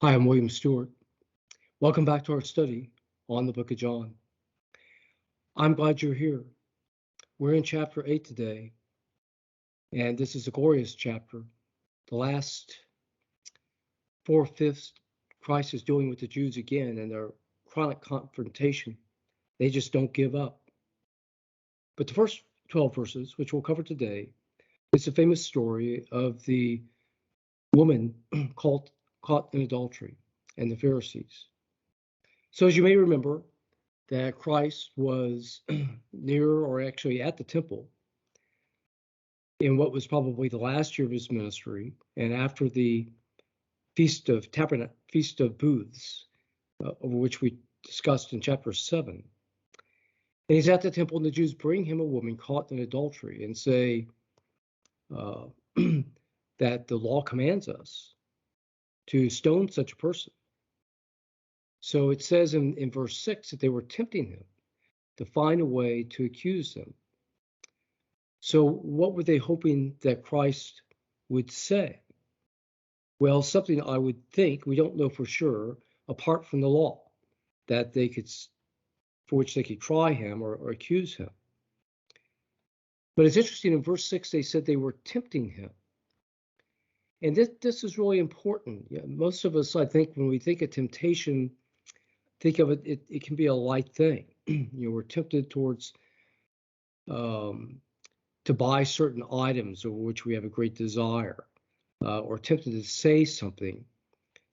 Hi, I'm William Stewart. Welcome back to our study on the book of John. I'm glad you're here. We're in chapter 8 today, and this is a glorious chapter. The last 4/5 Christ is dealing with the Jews again and their chronic confrontation. They just don't give up. But the first 12 verses, which we'll cover today, is the famous story of the woman caught in adultery and the Pharisees. So as you may remember, that Christ was near or actually at the temple in what was probably the last year of his ministry and after the Feast of Booths, over which we discussed in chapter 7. And he's at the temple, and the Jews bring him a woman caught in adultery and say that the law commands us to stone such a person. So it says in verse 6 that they were tempting him to find a way to accuse him. So what were they hoping that Christ would say? Well, something I would think, we don't know for sure, apart from the law, that they could, for which they could try him or accuse him. But it's interesting, in verse 6, they said they were tempting him. And this is really important. Yeah, most of us, I think, when we think of temptation, think of it can be a light thing. We're tempted towards to buy certain items over which we have a great desire, or tempted to say something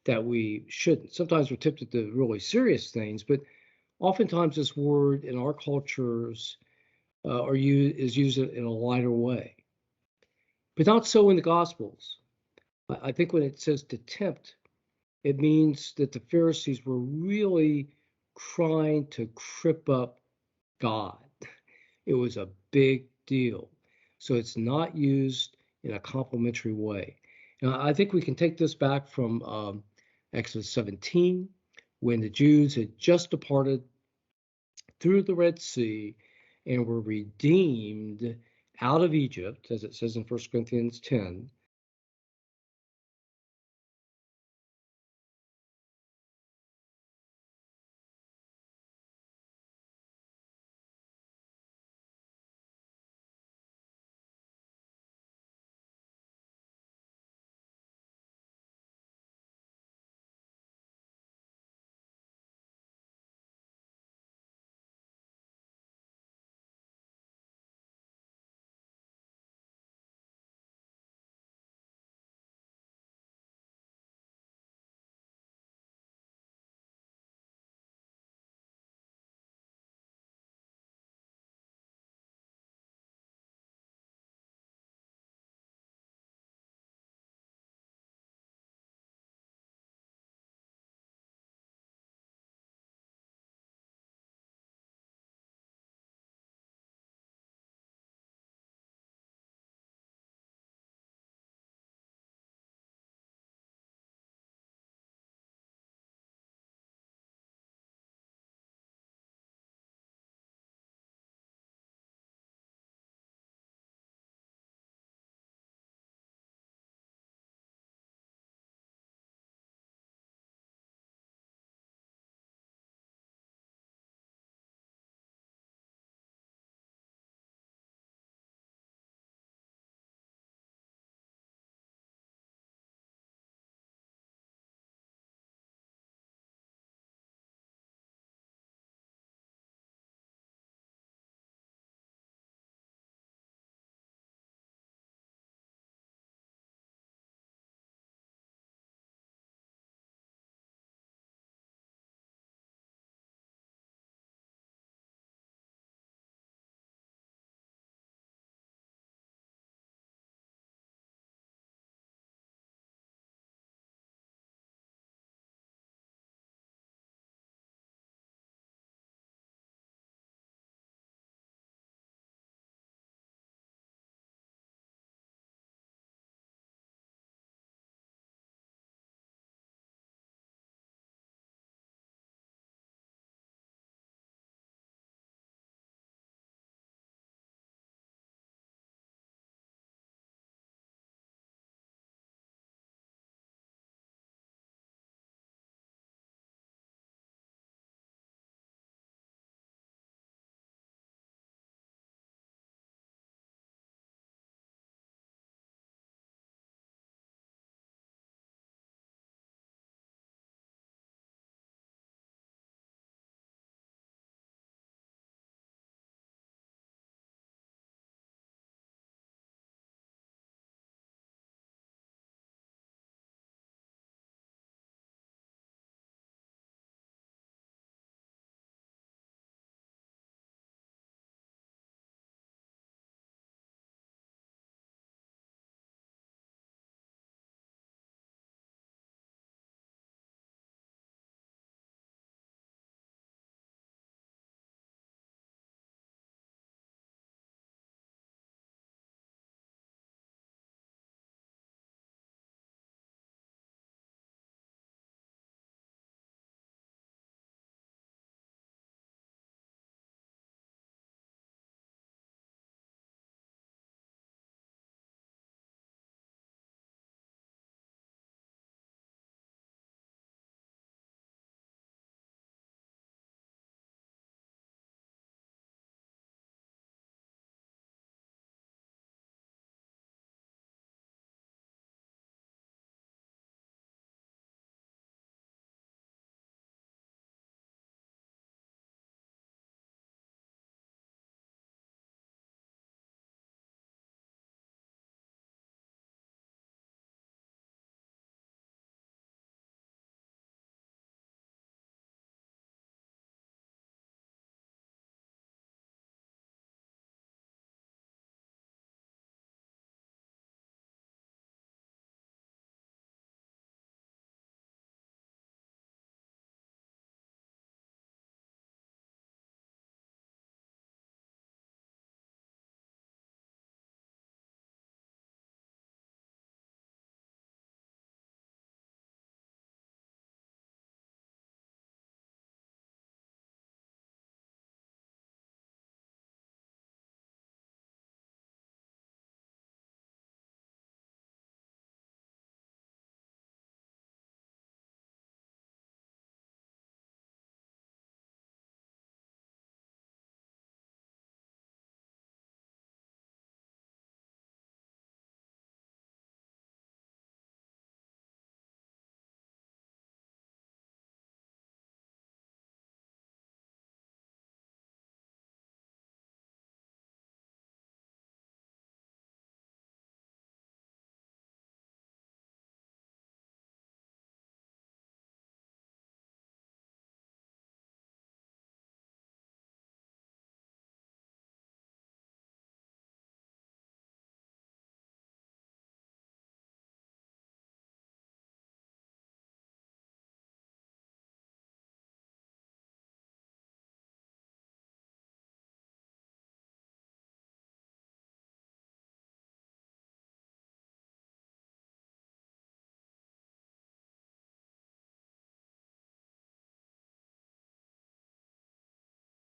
that we shouldn't. Sometimes we're tempted to really serious things, but oftentimes this word in our cultures is used in a lighter way. But not so in the Gospels. I think when it says to tempt, it means that the Pharisees were really trying to trip up God. It was a big deal. So it's not used in a complimentary way. Now, I think we can take this back from Exodus 17, when the Jews had just departed through the Red Sea and were redeemed out of Egypt, as it says in 1 Corinthians 10,